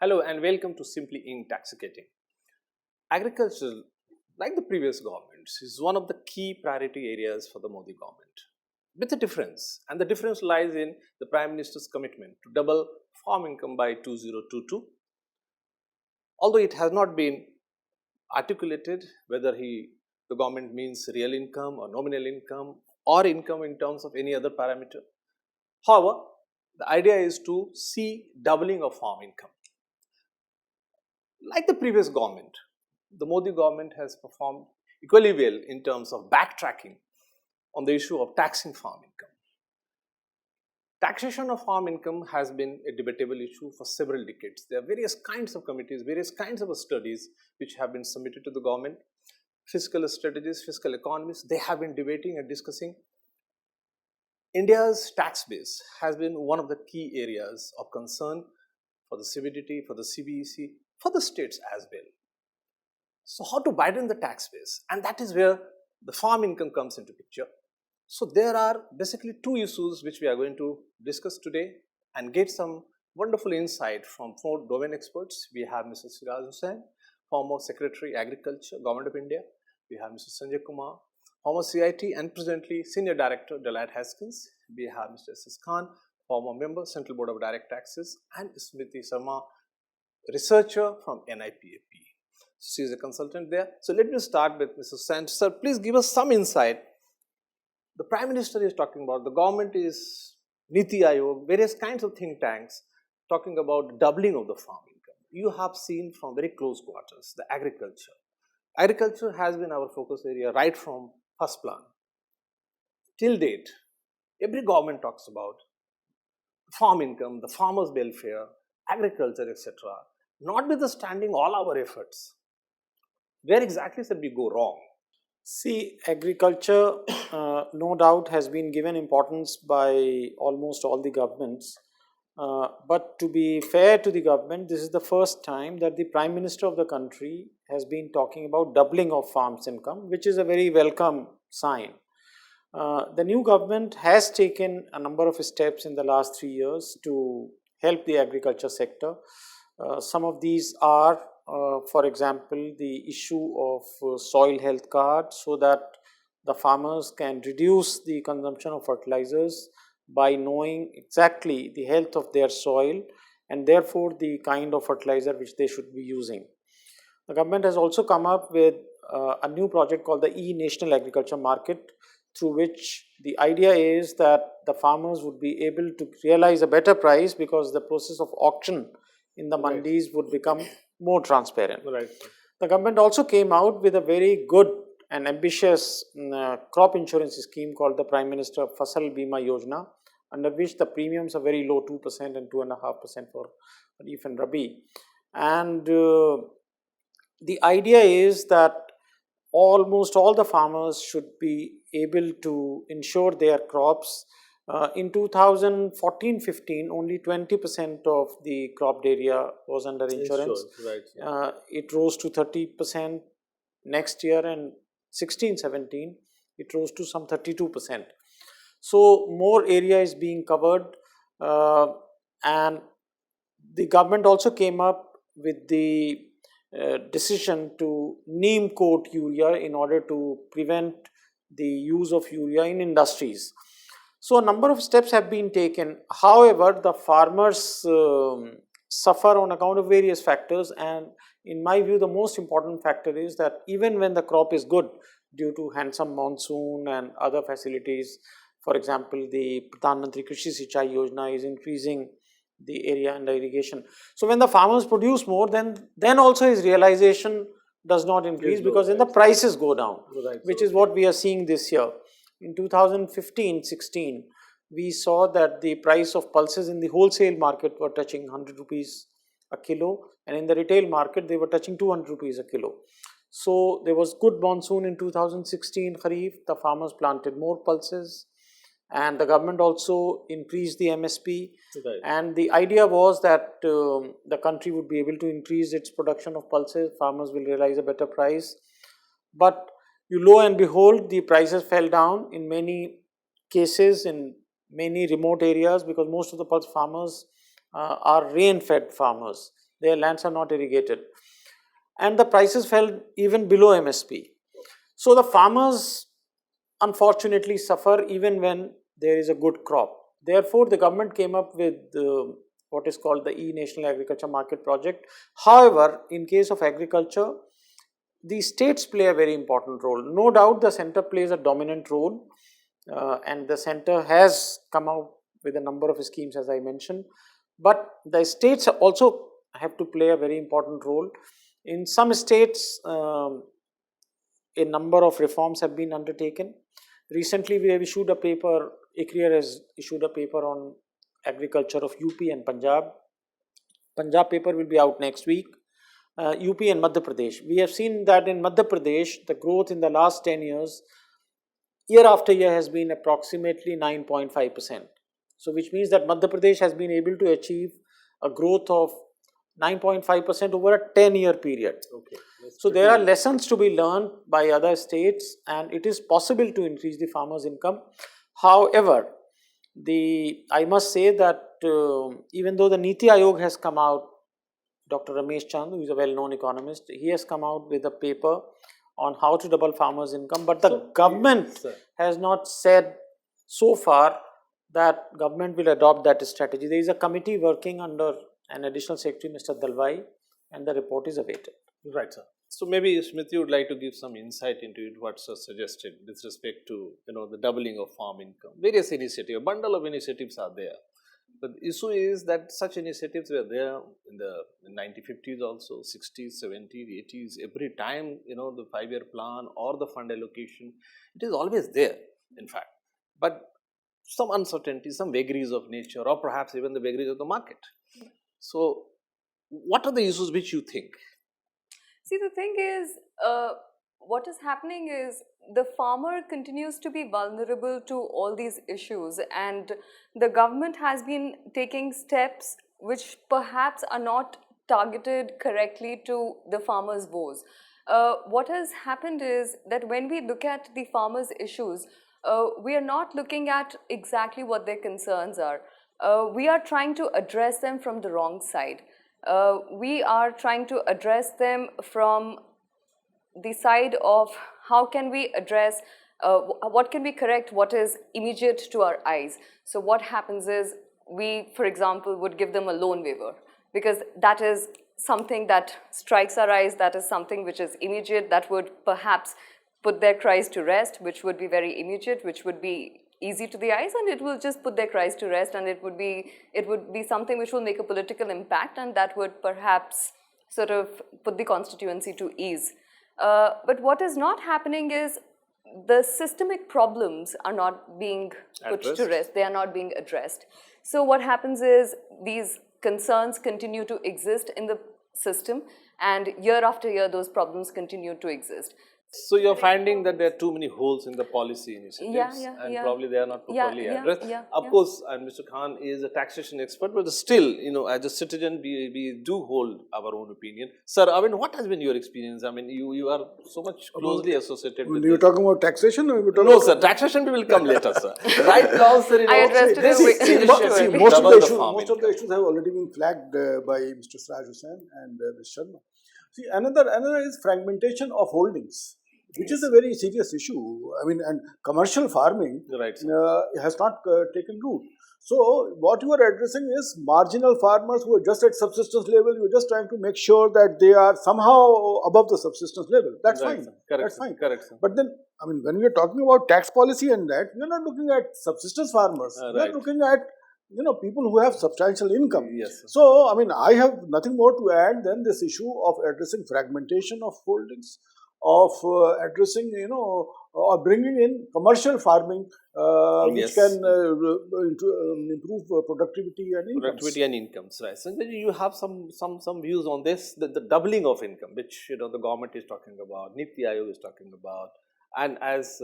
Hello and welcome to Simply inTAXicating. Agriculture, like the previous governments, is one of the key priority areas for the Modi government. With a difference, and the difference lies in the Prime Minister's commitment to double farm income by 2022. Although it has not been articulated whether the government means real income or nominal income or income in terms of any other parameter. However, the idea is to see doubling of farm income. Like the previous government, the Modi government has performed equally well in terms of backtracking on the issue of taxing farm income. Taxation of farm income has been a debatable issue for several decades. There are various kinds of committees, various kinds of studies which have been submitted to the government. Fiscal strategists, fiscal economists, they have been debating and discussing. India's tax base has been one of the key areas of concern for the CBDT, for the CBEC, for the states as well. So how to widen the tax base? And that is where the farm income comes into picture. So there are basically two issues which we are going to discuss today and get some wonderful insight from four domain experts. We have Mr. Siraj Hussain, former Secretary Agriculture, Government of India. We have Mr. Sanjay Kumar, former CIT and presently Senior Director, Deloitte Haskins. We have Mr. S.S. Khan, former member, Central Board of Direct Taxes, and Smriti Sharma, researcher from NIPFP. She is a consultant there. So let me start with Mr. Hussain. Sir, please give us some insight. The Prime Minister is talking about, the government is Niti Aayog, various kinds of think tanks talking about doubling of the farm income. You have seen from very close quarters the agriculture. Agriculture has been our focus area right from first plan. Till date, every government talks about farm income, the farmers' welfare, agriculture, etc. Notwithstanding all our efforts, where exactly should we go wrong? See, agriculture no doubt has been given importance by almost all the governments. But to be fair to the government, this is the first time that the Prime Minister of the country has been talking about doubling of farms income, which is a very welcome sign. The new government has taken a number of steps in the last 3 years to help the agriculture sector. Some of these are, for example, the issue of soil health card, so that the farmers can reduce the consumption of fertilizers by knowing exactly the health of their soil and therefore the kind of fertilizer which they should be using. The government has also come up with a new project called the E-National Agriculture Market, through which the idea is that the farmers would be able to realize a better price because the process of auction in the mandis would become more transparent. Right. The government also came out with a very good and ambitious crop insurance scheme called the Prime Minister Fasal Bima Yojana, under which the premiums are very low, 2% and 2.5% for Kharif and Rabi. And the idea is that almost all the farmers should be able to insure their crops. In 2014-15, only 20% of the cropped area was under insurance. Right, yeah. It rose to 30% next year, and 16-17, it rose to some 32%. So more area is being covered, and the government also came up with the decision to neem coat urea in order to prevent the use of urea in industries. So a number of steps have been taken. However, the farmers suffer on account of various factors, and in my view the most important factor is that even when the crop is good due to handsome monsoon and other facilities, for example the Pradhan Mantri Krishi Sinchai Yojana is increasing the area under irrigation. So when the farmers produce more, then also his realization does not increase because then the prices go down, which is what we are seeing this year. In 2015-16, we saw that the price of pulses in the wholesale market were touching 100 rupees a kilo, and in the retail market they were touching 200 rupees a kilo. So there was good monsoon in 2016 Kharif, the farmers planted more pulses, and the government also increased the MSP. Right. And the idea was that the country would be able to increase its production of pulses, farmers will realize a better price. But lo and behold, the prices fell down in many cases in many remote areas, because most of the pulse farmers are rain-fed farmers. their lands are not irrigated. And the prices fell even below MSP. So the farmers unfortunately suffer even when there is a good crop. Therefore, the government came up with what is called the E-National Agriculture Market Project. However, in case of agriculture, the states play a very important role. No doubt the center plays a dominant role, and the center has come out with a number of schemes, as I mentioned, but the states also have to play a very important role. In some states, a number of reforms have been undertaken. Recently, we have issued a paper, ICRIER has issued a paper on agriculture of UP and Punjab. Punjab paper will be out next week. UP and Madhya Pradesh. We have seen that in Madhya Pradesh, the growth in the last 10 years, year after year, has been approximately 9.5%. So, which means that Madhya Pradesh has been able to achieve a growth of 9.5% over a 10-year period. Okay. So, there are lessons to be learned by other states, and it is possible to increase the farmers' income. However, I must say that even though the Niti Aayog has come out, Dr. Ramesh Chand, who is a well-known economist, he has come out with a paper on how to double farmers' income, but the government has not said so far that government will adopt that strategy. There is a committee working under an additional secretary, Mr. Dalwai, and the report is awaited. Right, sir. So maybe Smriti would like to give some insight into it, what sir suggested with respect to the doubling of farm income. Various initiatives, a bundle of initiatives are there. But the issue is that such initiatives were there in the 1950s also, 60s, 70s, 80s. Every time, the 5-year plan or the fund allocation, it is always there, in fact. But some uncertainty, some vagaries of nature, or perhaps even the vagaries of the market. So, what are the issues which you think? See, the thing is, what is happening is the farmer continues to be vulnerable to all these issues, and the government has been taking steps which perhaps are not targeted correctly to the farmers' woes. What has happened is that when we look at the farmers' issues, we are not looking at exactly what their concerns are. We are trying to address them from the wrong side. We are trying to address them from the side of how can we address, what can we correct what is immediate to our eyes. So what happens is we, for example, would give them a loan waiver because that is something that strikes our eyes, that is something which is immediate, that would perhaps put their cries to rest, which would be very immediate, which would be easy to the eyes, and it will just put their cries to rest, and it would be something which will make a political impact, and that would perhaps sort of put the constituency to ease. But what is not happening is the systemic problems are not being put to rest. They are not being addressed. So what happens is these concerns continue to exist in the system, and year after year those problems continue to exist. So you're finding that there are too many holes in the policy initiatives, and probably they are not properly addressed. Of course, and Mr. Khan is a taxation expert, but still, as a citizen, we do hold our own opinion. Sir, I mean, what has been your experience? I mean, you are so much closely associated with You're talking about taxation, or you're talking No, sir, taxation will come later, sir. Right now, sir, I addressed it most of the issues have already been flagged by Mr. Siraj Hussain and Ms. Sharma. See, another is fragmentation of holdings, which is a very serious issue. I mean, and commercial farming has not taken root. So, what you are addressing is marginal farmers who are just at subsistence level. You are just trying to make sure that they are somehow above the subsistence level. That's fine. That's fine. Correct, sir. But then, I mean, when we are talking about tax policy and that, we are not looking at subsistence farmers. We are looking at people who have substantial income. Yes, sir. So, I mean, I have nothing more to add than this issue of addressing fragmentation of holdings, of addressing, or bringing in commercial farming, which can improve productivity and incomes. Productivity and incomes, right. So you have some views on this, the doubling of income, which the government is talking about, Niti Aayog is talking about, and as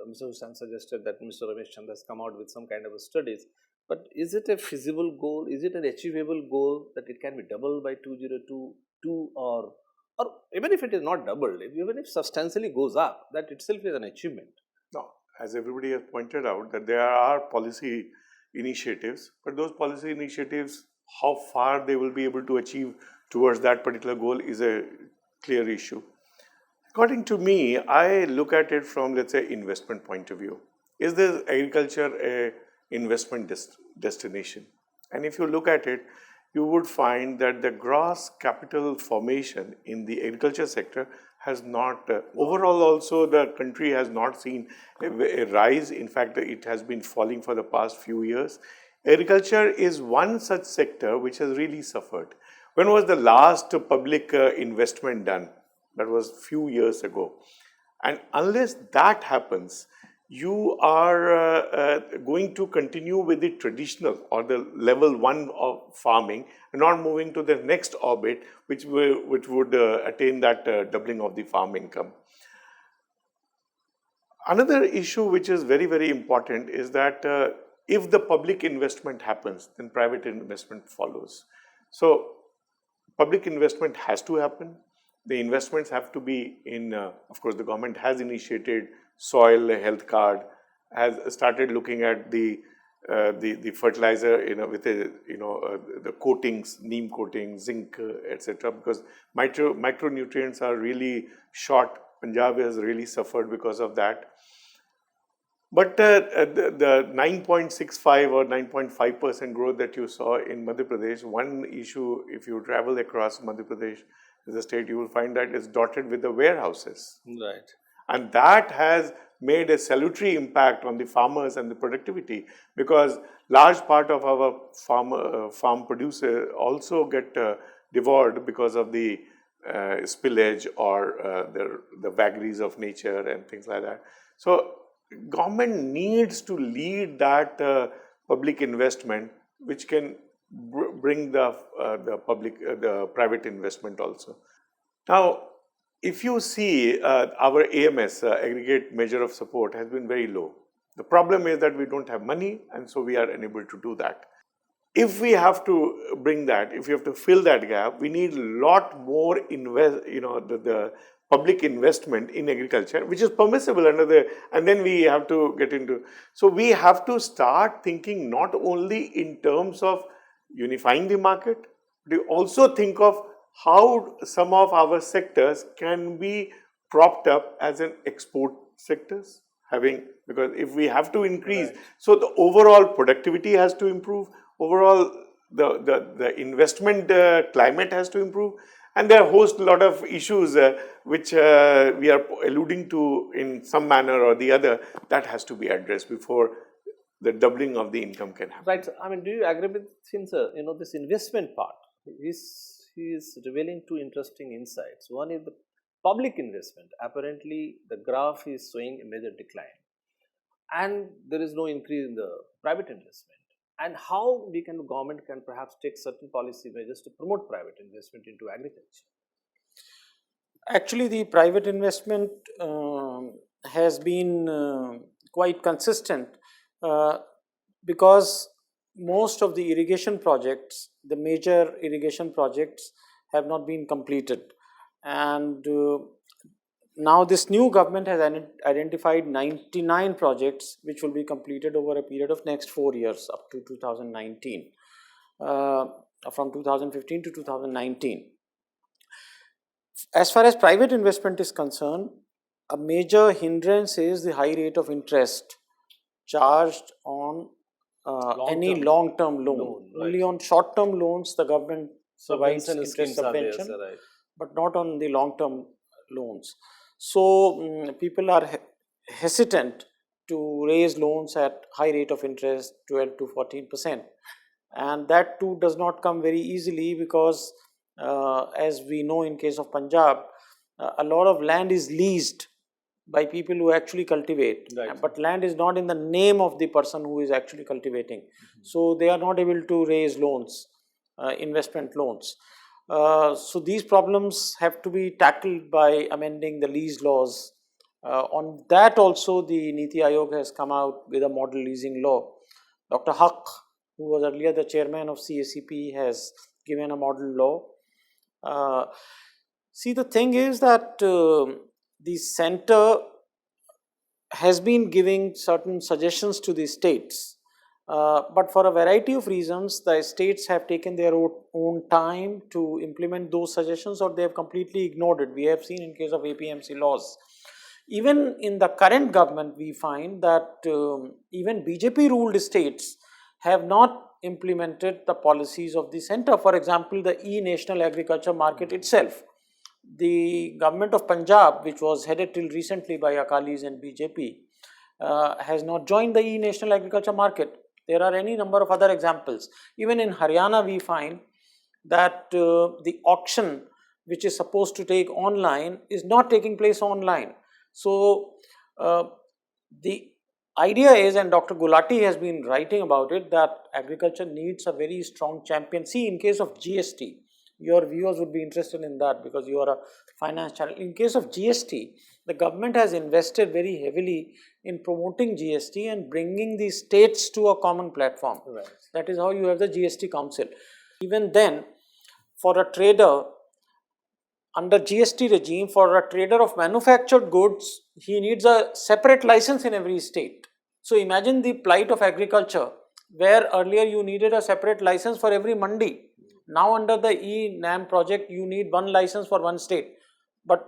Mr. Hussain suggested that Mr. Ramesh Chand has come out with some kind of studies. But is it a feasible goal? Is it an achievable goal that it can be doubled by 2022, or even if it is not doubled, even if substantially goes up, that itself is an achievement? No, as everybody has pointed out, that there are policy initiatives, but those policy initiatives how far they will be able to achieve towards that particular goal is a clear issue. According to me, I look at it from, let's say, investment point of view. Is this agriculture a investment destination? And if you look at it, you would find that the gross capital formation in the agriculture sector has not, overall also the country has not seen a rise. In fact, it has been falling for the past few years. Agriculture is one such sector which has really suffered. When was the last public investment done? That was few years ago. And unless that happens, you are going to continue with the traditional or the level 1 of farming and not moving to the next orbit, which would attain that doubling of the farm income. Another issue which is very, very important is that if the public investment happens, then private investment follows. So public investment has to happen. The investments have to be in, of course, the government has initiated soil health card, has started looking at the fertilizer, with the coatings, neem coating, zinc, etc. Because micronutrients are really short. Punjab has really suffered because of that. But the 9.65 or 9.5% growth that you saw in Madhya Pradesh, one issue, if you travel across Madhya Pradesh as a state, you will find that it's dotted with the warehouses. Right. And that has made a salutary impact on the farmers and the productivity, because large part of our farm producer also get devoured because of the spillage or the vagaries of nature and things like that. So government needs to lead that public investment, which can bring the private investment also. Now, if you see our AMS, aggregate measure of support, has been very low. The problem is that we don't have money, and so we are unable to do that. If we have to bring that, if we have to fill that gap, we need a lot more the public investment in agriculture, which is permissible under and then we have to get into. So we have to start thinking not only in terms of unifying the market, but also think of how some of our sectors can be propped up as an export sectors, because if we have to increase, right. So the overall productivity has to improve, overall the investment climate has to improve, and there are a lot of issues which we are alluding to in some manner or the other that has to be addressed before the doubling of the income can happen. Right. I mean, do you agree with him, sir? This investment part, he is revealing two interesting insights. One is the public investment. Apparently, the graph is showing a major decline, and there is no increase in the private investment. And how government can perhaps take certain policy measures to promote private investment into agriculture? Actually, the private investment has been quite consistent because most of the irrigation projects, the major irrigation projects, have not been completed. And now this new government has identified 99 projects which will be completed over a period of next 4 years up to 2019, from 2015 to 2019. As far as private investment is concerned, a major hindrance is the high rate of interest charged on any long-term loan. Right. Only on short-term loans the government provides interest subvention, right, but not on the long-term loans. So people are hesitant to raise loans at high rate of interest, 12 to 14%, and that too does not come very easily because as we know in case of Punjab, a lot of land is leased by people who actually cultivate, right, but land is not in the name of the person who is actually cultivating. Mm-hmm. So they are not able to raise loans, investment loans. So these problems have to be tackled by amending the lease laws. On that also the Niti Aayog has come out with a model leasing law. Dr. Haq, who was earlier the chairman of CACP, has given a model law. See, the thing is that the center has been giving certain suggestions to the states But for a variety of reasons, the states have taken their own time to implement those suggestions, or they have completely ignored it. We have seen in case of APMC laws. Even in the current government, we find that even BJP ruled states have not implemented the policies of the center. For example, the e-national agriculture market itself. The government of Punjab, which was headed till recently by Akalis and BJP, has not joined the e-national agriculture market. There are any number of other examples. Even in Haryana, we find that the auction which is supposed to take online is not taking place online. So, the idea is, and Dr. Gulati has been writing about it, that agriculture needs a very strong champion. See, in case of GST, your viewers would be interested in that because you are a finance channel. In case of GST, the government has invested very heavily in promoting GST and bringing the states to a common platform. Right. That is how you have the GST Council. Even then, for a trader, under GST regime, for a trader of manufactured goods, he needs a separate license in every state. So imagine the plight of agriculture, where earlier you needed a separate license for every mandi. Now under the e-NAM project, you need one license for one state. But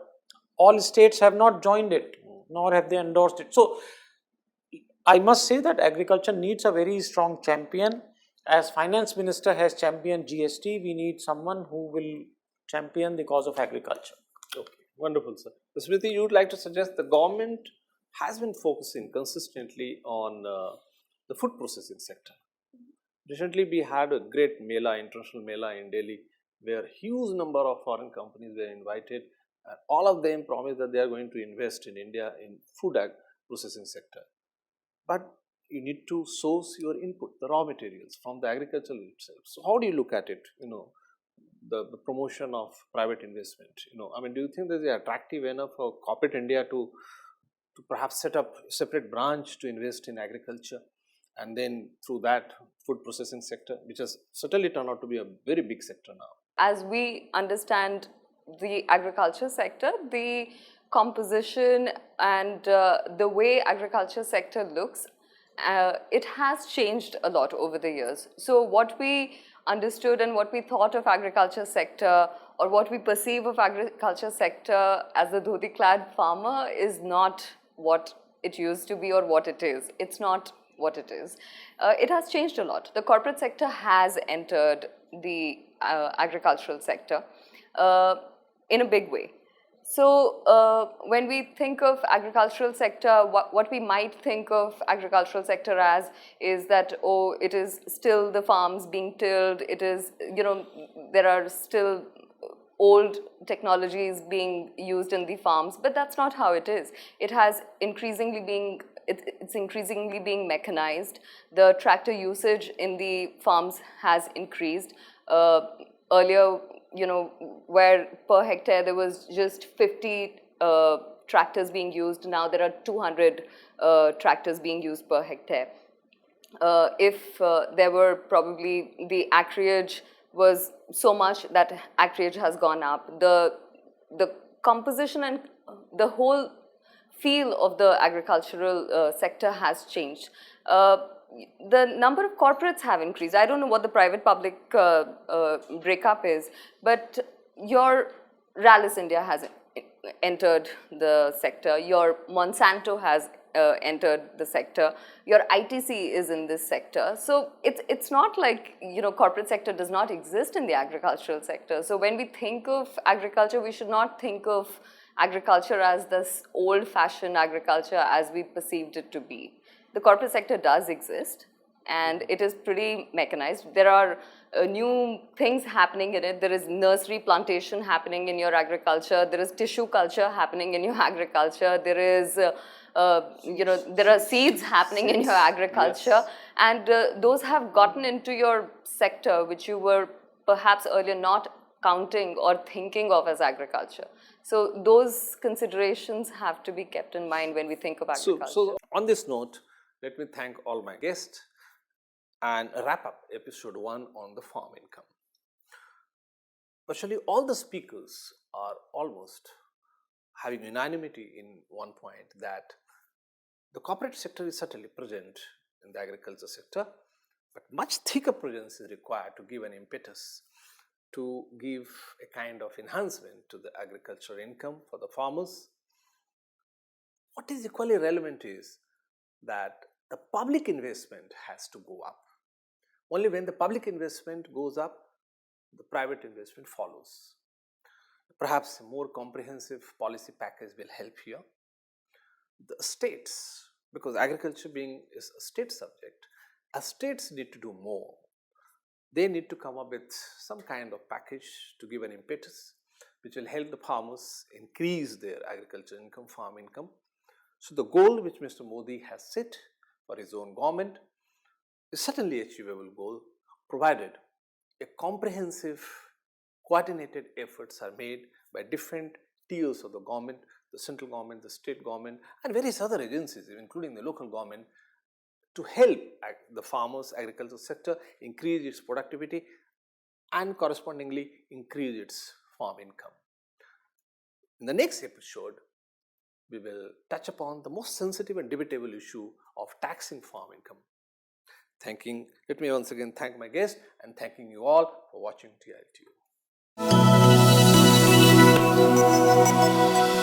all states have not joined it, nor have they endorsed it. So I must say that agriculture needs a very strong champion. As finance minister has championed GST, we need someone who will champion the cause of agriculture. Okay, wonderful, sir. Smriti, you would like to suggest the government has been focusing consistently on the food processing sector. Recently, we had a great Mela, international Mela in Delhi, where huge number of foreign companies were invited, and all of them promised that they are going to invest in India in food processing sector. But you need to source your input, the raw materials from the agriculture itself. So how do you look at it? The promotion of private investment. Do you think that is attractive enough for corporate India to perhaps set up a separate branch to invest in agriculture, and then through that food processing sector, which has certainly turned out to be a very big sector now? As we understand the agriculture sector, the composition and the way agriculture sector looks, it has changed a lot over the years. So what we understood and what we thought of agriculture sector, or what we perceive of agriculture sector as the dhoti clad farmer, is not what it used to be or what it is. It's not what it is. It has changed a lot. The corporate sector has entered the agricultural sector in a big way. So when we think of agricultural sector, what we might think of agricultural sector as is that, oh, it is still the farms being tilled, it is, there are still old technologies being used in the farms, but that's not how it is. It has increasingly it's increasingly being mechanized. The tractor usage in the farms has increased. Earlier, where per hectare there was just 50 tractors being used, now there are 200 tractors being used per hectare. If there were probably the acreage was so much that acreage has gone up, the composition and the whole feel of the agricultural sector has changed. The number of corporates have increased. I don't know what the private-public breakup is, but your Rallis India has entered the sector, your Monsanto has entered the sector, your ITC is in this sector. So it's not like, corporate sector does not exist in the agricultural sector. So when we think of agriculture, we should not think of agriculture as this old-fashioned agriculture as we perceived it to be. The corporate sector does exist, and it is pretty mechanized. There are new things happening in it. There is nursery plantation happening in your agriculture. There is tissue culture happening in your agriculture. There is, there are seeds happening in your agriculture. Yes. And those have gotten into your sector, which you were perhaps earlier not counting or thinking of as agriculture. So those considerations have to be kept in mind when we think of agriculture. So on this note, let me thank all my guests and wrap up episode 1 on the farm income. Actually, all the speakers are almost having unanimity in one point, that the corporate sector is certainly present in the agriculture sector, But much thicker provisions is required to give an impetus, to give a kind of enhancement to the agricultural income for the farmers. What is equally relevant is that the public investment has to go up. Only when the public investment goes up, the private investment follows. Perhaps a more comprehensive policy package will help here. The states, because agriculture being is a state subject, states need to do more. They need to come up with some kind of package to give an impetus which will help the farmers increase their agriculture income, farm income. So the goal which Mr. Modi has set for his own government is certainly an achievable goal, provided a comprehensive, coordinated efforts are made by different tiers of the government, the central government, the state government, and various other agencies, including the local government, to help the farmers' agricultural sector increase its productivity and correspondingly increase its farm income. In the next episode, we will touch upon the most sensitive and debatable issue of taxing farm income. Let me once again thank my guest and thanking you all for watching TIOL Tube.